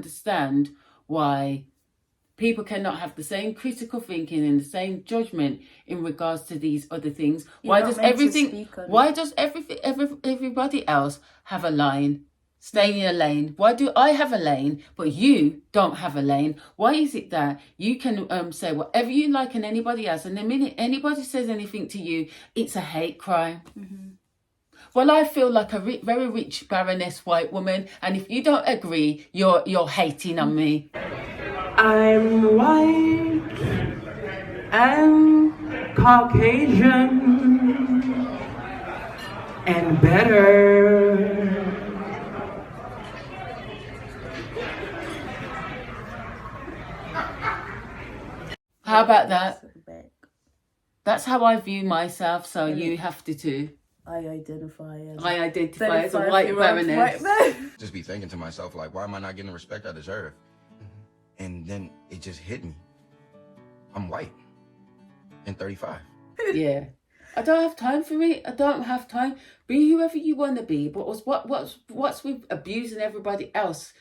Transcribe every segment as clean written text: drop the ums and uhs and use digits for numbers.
Understand why people cannot have the same critical thinking and the same judgment in regards to these other things. Why does everybody else have a line? Stay in a lane. Why do I have a lane, but you don't have a lane? Why is it that you can say whatever you like and anybody else, and the minute anybody says anything to you, it's a hate crime? Well, I feel like a very rich Baroness white woman, and if you don't agree, you're hating on me. I'm white and Caucasian and better. How about that? That's how I view myself, so you have to too. I identify as a white baroness. Just be thinking to myself, like, why am I not getting the respect I deserve? And then it just hit me. I'm white and 35. Yeah. I don't have time for it. I don't have time. Be whoever you want to be. But what's with abusing everybody else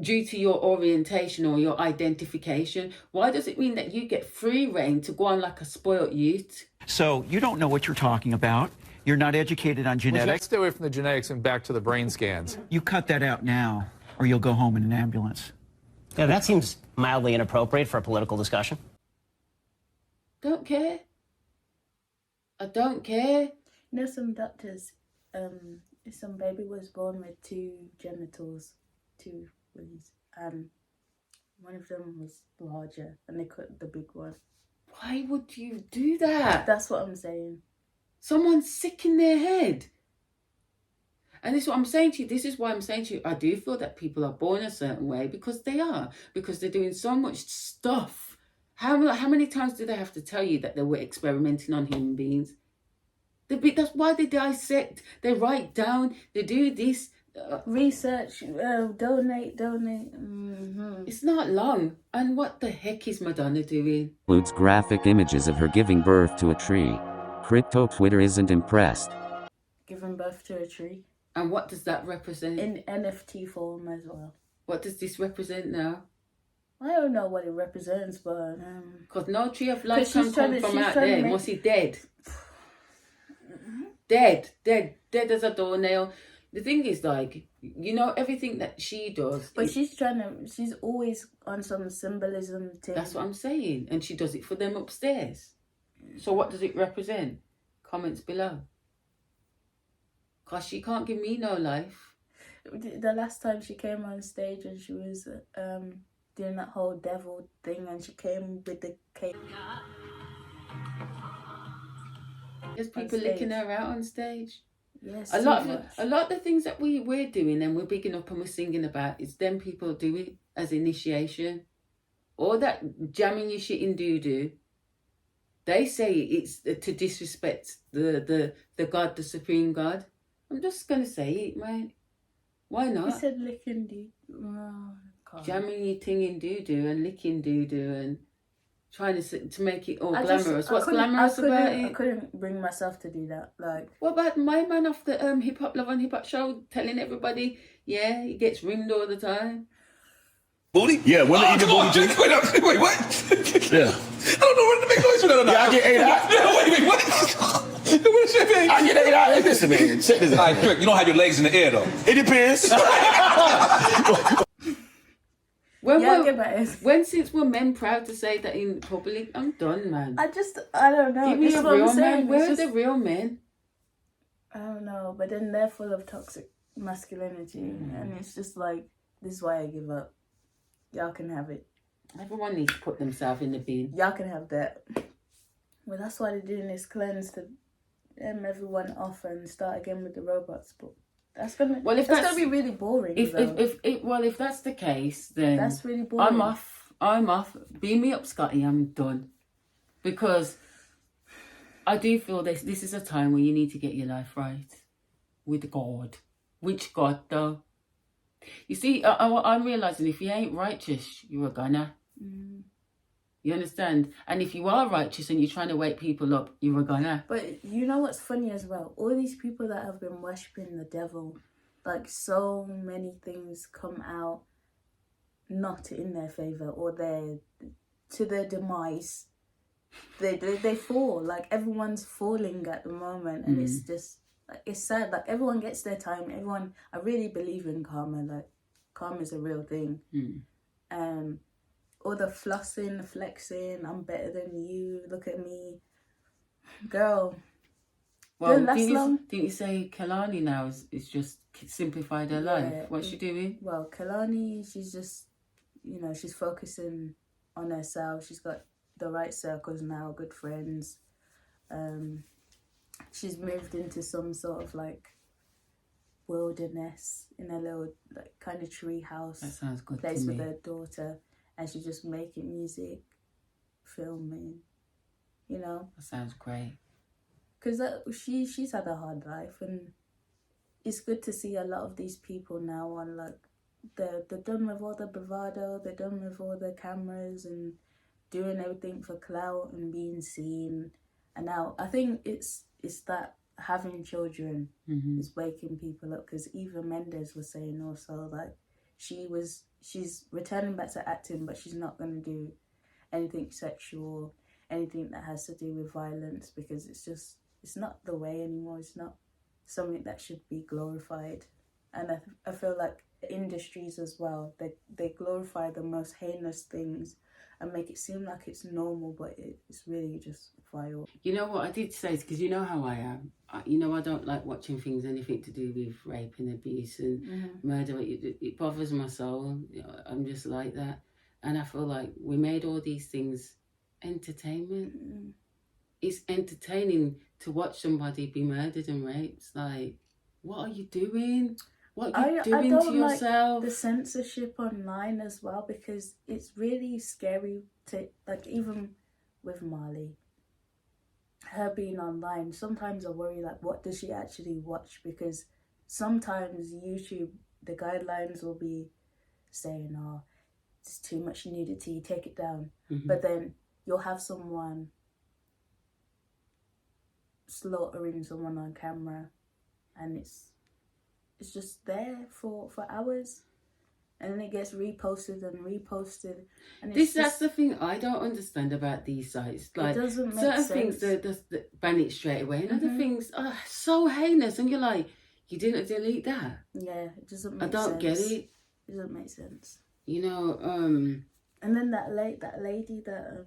due to your orientation or your identification? Why does it mean that you get free reign to go on like a spoiled youth? So you don't know what you're talking about. You're not educated on genetics. Let's stay away from the genetics and back to the brain scans. You cut that out now, or you'll go home in an ambulance. Yeah, that seems mildly inappropriate for a political discussion. Don't care. I don't care. You know, some doctors, some baby was born with two genitals, two wings, and one of them was larger, and they cut the big one. Why would you do that? That's what I'm saying. Someone's sick in their head. And this is what I'm saying to you. This is why I'm saying to you, I do feel that people are born a certain way because they are. Because they're doing so much stuff. How many times do they have to tell you that they were experimenting on human beings? That's why they dissect. They write down. They do this. Research, donate. Mm-hmm. It's not long. And what the heck is Madonna doing? Includes graphic images of her giving birth to a tree. Crypto Twitter isn't impressed. Giving birth to a tree. And what does that represent? In NFT form as well. What does this represent now? I don't know what it represents, but... Because no tree of life can come from out there. Was he dead? Dead as a doornail. The thing is, like, you know, everything that she does... But she's always on some symbolism thing. That's what I'm saying. And she does it for them upstairs. So what does it represent? Comments below. Because she can't give me no life. The last time she came on stage and she was doing that whole devil thing, and she came with the cake. There's people licking her out on stage. Yes, a lot of the things that we're doing and we're bigging up and we're singing about, it's them people do it as initiation. All that jamming your shit in doo-doo. They say it's to disrespect the God, the supreme God. I'm just going to say it, mate. Why not? You said licking jamming your thing in doo-doo and licking doo-doo and trying to make it all glamorous. What's glamorous about it? I couldn't bring myself to do that. Like, what about my man off the Hip Hop Love and Hip Hop show telling everybody, yeah, he gets rimmed all the time? Booty? Yeah, women eat the booty. Wait, what? Yeah. I don't know where to make noise for that or not. Yeah, I get 8 out. Yeah, wait, what? What is that mean? I get 8 out. Listen, man. Check this out. All right, quick. You don't have your legs in the air, though. It depends. Since we're men proud to say that in public, I'm done, man. I don't know. Give me a real man. Where are the real men? I don't know, but then they're full of toxic masculinity, and it's just like, this is why I give up. Y'all can have it. Everyone needs to put themselves in the bin. Y'all can have that. Well, that's why they're doing this cleanse to everyone off and start again with the robots. But that's gonna be really boring. If that's the case, then that's really boring. I'm off. Beam me up, Scotty. I'm done. Because I do feel this is a time where you need to get your life right with God. Which God, though? You see, I'm realising if you ain't righteous, you're a gunner. You understand? And if you are righteous and you're trying to wake people up, you're a gunner. But you know what's funny as well? All these people that have been worshipping the devil, like, so many things come out not in their favour or to their demise. They fall. Like, everyone's falling at the moment, and it's just, it's sad. Like, everyone gets their time. I really believe in karma. Like, karma is a real thing. All the flossing, the flexing, I'm better than you, look at me. Girl, well, don't last long. Didn't you say Kalani now is just simplified her life? What's she doing? Well, Kalani, she's just, she's focusing on herself. She's got the right circles now, good friends. She's moved into some sort of like wilderness in a little like kind of tree house. That sounds good place to me. with her daughter, and she's just making music, filming. That sounds great. Because she's had a hard life, and it's good to see a lot of these people now on like they're done with all the bravado, they're done with all the cameras and doing everything for clout and being seen. And now I think it's that having children is waking people up, because Eva Mendes was saying also like she's returning back to acting, but she's not going to do anything sexual, anything that has to do with violence, because it's not the way anymore. It's not something that should be glorified. And I feel like industries as well, they glorify the most heinous things and make it seem like it's normal, but it's really just vile. You know what I did say, because you know how I am. I don't like watching things, anything to do with rape and abuse and murder. It bothers my soul. I'm just like that. And I feel like we made all these things entertainment. It's entertaining to watch somebody be murdered and raped. It's like, what are you doing? What are you doing to yourself? Like the censorship online as well, because it's really scary to, like, even with Marley, her being online, sometimes I worry, like, what does she actually watch? Because sometimes YouTube, the guidelines will be saying, oh, it's too much nudity, take it down. But then you'll have someone slaughtering someone on camera, and it's just there for hours, and then it gets reposted and reposted. And that's the thing I don't understand about these sites. Like, it doesn't make certain sense. things they ban it straight away, and other things are so heinous, and you're like, you didn't delete that. Yeah, it doesn't make sense. I don't get it. It doesn't make sense. And then that lady that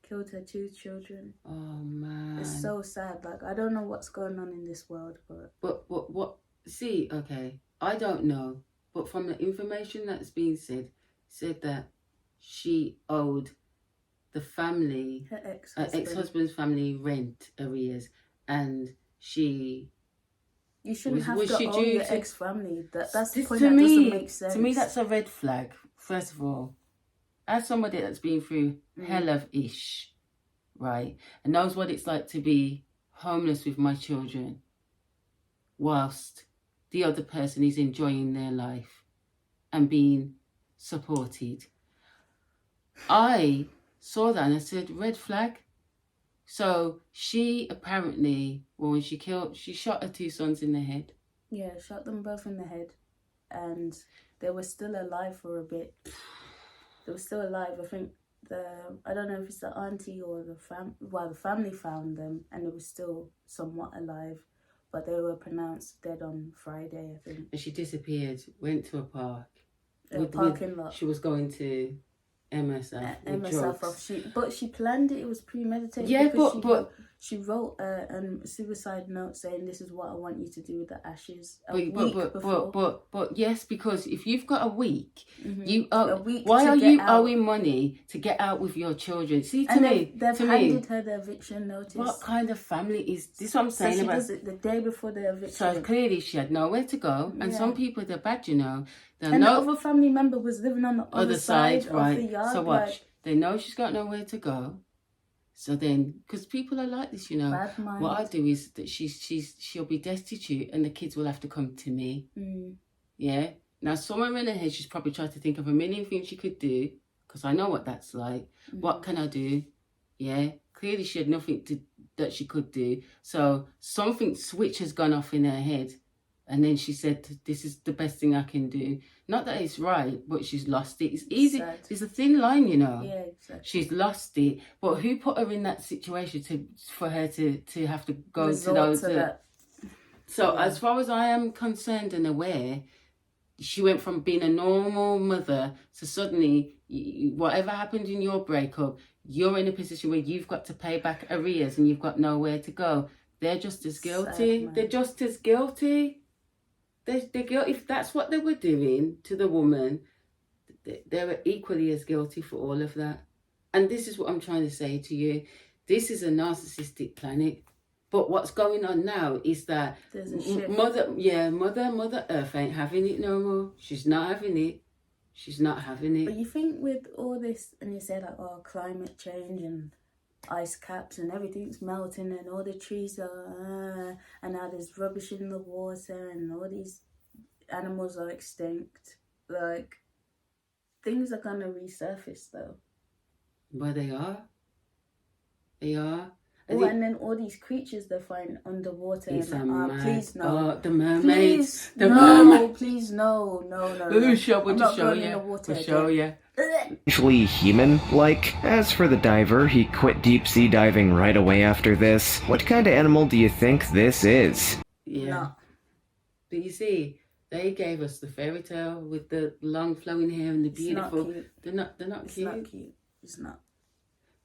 killed her 2 children. Oh man, it's so sad. Like, I don't know what's going on in this world, but what? See, okay, I don't know, but from the information that's been said that she owed the family, her ex-husband's family, rent arrears, and she. You shouldn't have to owe your ex-family. That's the point. That me, doesn't make sense. To me, that's a red flag. First of all, as somebody that's been through hell of ish, right, and knows what it's like to be homeless with my children, whilst the other person is enjoying their life and being supported. I saw that and I said, red flag. So she apparently, when she shot her 2 sons in the head. Yeah, shot them both in the head. And they were still alive for a bit. They were still alive. I think I don't know if it's the auntie or the family found them, and they were still somewhat alive. But they were pronounced dead on Friday, I think. And she disappeared, went to a park. A parking lot. She was going to MSF. But she planned it. It was premeditated. Yeah, but she wrote a suicide note saying, "This is what I want you to do with the ashes." But yes, because if you've got a week, a week. Why are you owing money to get out with your children? See, they've handed her the eviction notice. What kind of family is this? What I'm saying so she does it the day before the eviction. So clearly she had nowhere to go, and some people they're bad, you know. And the other family member was living on the other side right. of the yard. So watch. They know she's got nowhere to go. So then, because people are like this, you know, what I do is that she'll be destitute, and the kids will have to come to me. Yeah. Now, somewhere in her head, she's probably tried to think of a million things she could do, because I know what that's like. What can I do? Yeah. Clearly, she had nothing that she could do. So something switch has gone off in her head, And then she said, this is the best thing I can do. Not that it's right, but she's lost it. It's easy. Sad. There's a thin line, you know. Yeah, exactly. She's lost it. But who put her in that situation for her to have to go Resort to those... to that. So as far as I am concerned and aware, she went from being a normal mother to suddenly, whatever happened in your breakup, you're in a position where you've got to pay back arrears and you've got nowhere to go. They're just as guilty. Sad, They're just as guilty. They're guilty. If that's what they were doing to the woman, they were equally as guilty for all of that. And this is what I'm trying to say to you. This is a narcissistic planet. But what's going on now is that Mother Earth ain't having it no more. She's not having it. She's not having it. But you think with all this, and you say like, oh, climate change and ice caps and everything's melting and all the trees are, and now there's rubbish in the water and all these animals are extinct. Like, things are gonna resurface though. Well, they are. They are. And then all these creatures they find underwater. It's and please no. Oh, the mermaids. Please no. We'll show you. Actually human-like. As for the diver, he quit deep-sea diving right away after this. What kind of animal do you think this is? Yeah. No. But you see, they gave us the fairy tale with the long flowing hair and the beautiful. It's not cute. They're not It's cute. not cute. It's not.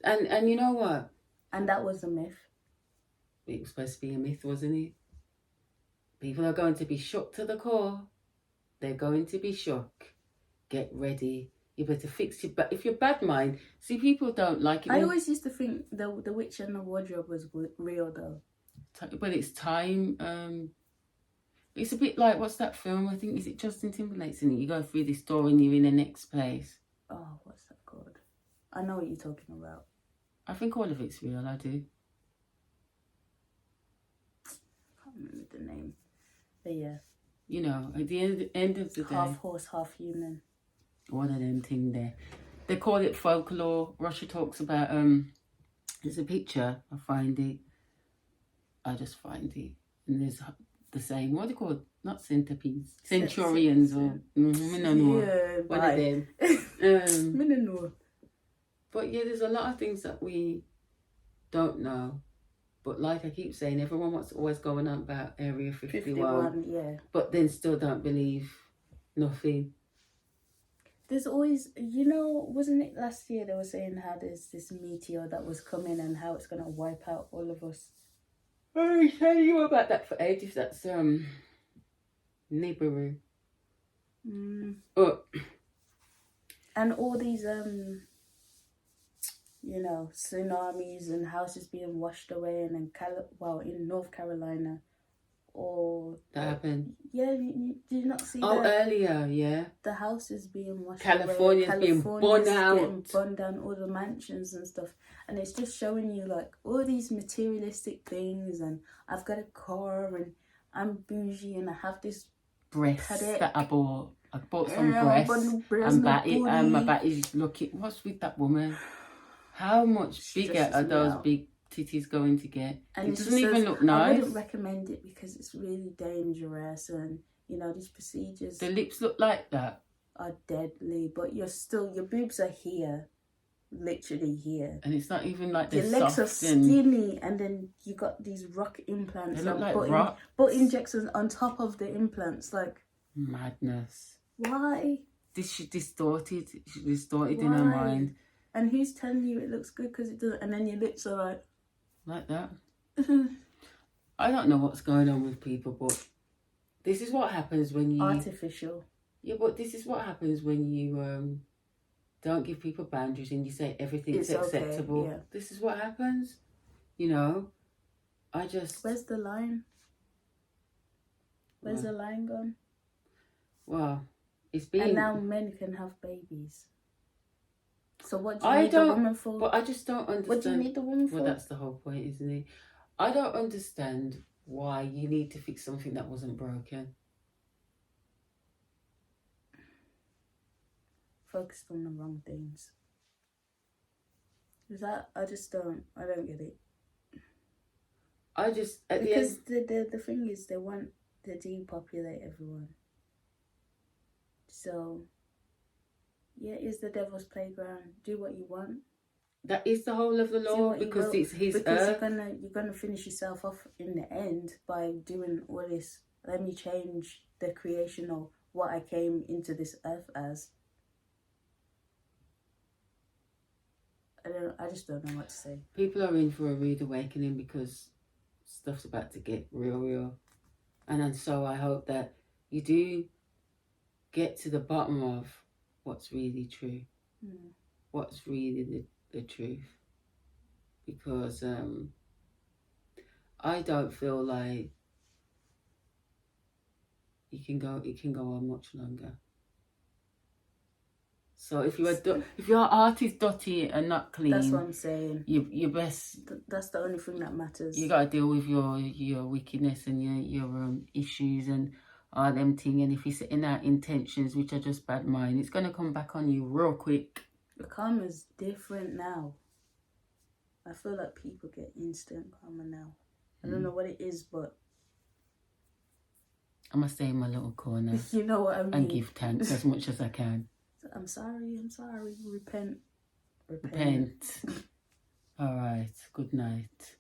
And you know what? And that was a myth. It was supposed to be a myth, wasn't it? People are going to be shook to the core. They're going to be shook. Get ready. You better fix your... If you're bad mind... See, people don't like it. I always used to think the witch and the wardrobe was real, though. But it's time... It's a bit like, what's that film? I think, is it Justin Timberlake's in it? You go through this door and you're in the next place. Oh, what's that called? I know what you're talking about. I think all of it's real, I do. I can't remember the name. But yeah. You know, at the end of the day... Half horse, half human. One of them thing there. They call it folklore. Russia talks about... There's a picture. I find it. I just find it. And there's the same... What are they called? Not centipedes. Centurions or... Yeah, one of them. But yeah, there's a lot of things that we don't know. But like I keep saying, everyone wants to always going on about Area 51. Yeah. But then still don't believe nothing. There's always, you know, wasn't it last year they were saying how there's this meteor that was coming and how it's going to wipe out all of us? I was telling you about that for ages. That's Nibiru. Oh. And all these you know, tsunamis and houses being washed away, and in North Carolina, or that happened. Yeah, did you not see? Earlier, yeah. The houses being washed away. California's being burned down, all the mansions and stuff, and it's just showing you like all these materialistic things, and I've got a car, and I'm bougie, and I have this breasts that I bought. I bought some breasts, and my baty's looking. What's with that woman? How much bigger are those big titties going to get? And it doesn't even look nice. I wouldn't recommend it because it's really dangerous, and you know these procedures. The lips look like that. Are deadly, but your boobs are here, literally here. And it's not even like your legs soft are skinny, and then you got these rock implants. They look like rocks. Butt injections on top of the implants, like madness. Why? She's distorted. She's distorted in her mind. And who's telling you it looks good because it doesn't? And then your lips are like that. I don't know what's going on with people, but this is what happens when you artificial. Yeah, but this is what happens when you don't give people boundaries and you say everything's acceptable. Okay, yeah. This is what happens. You know, Where's the line? Where's the line gone? Well, it's been. And now men can have babies. So what do you need the woman for? But I just don't understand. What do you need the woman for? Well, that's the whole point, isn't it? I don't understand why you need to fix something that wasn't broken. Focused on the wrong things. Is that? I don't get it. I just because the thing is they want to depopulate everyone. So, yeah, it's the devil's playground. Do what you want. That is the whole of the Do law, what you because will, it's his because earth. you're gonna finish yourself off in the end by doing all this. Let me change the creation of what I came into this earth as. I just don't know what to say. People are in for a rude awakening because stuff's about to get real. And so I hope that you do get to the bottom of what's really true. What's really the truth. Because I don't feel like it can go on much longer. So if your art is dirty and not clean, That's what I'm saying. You best. That's the only thing that matters. You gotta deal with your wickedness and your issues and all them thing. And if you're setting out intentions which are just bad mind, it's gonna come back on you real quick. The karma's different now. I feel like people get instant karma now. I don't know what it is, but I must stay in my little corner. You know what I mean. And give thanks as much as I can. I'm sorry. Repent. All right. Good night.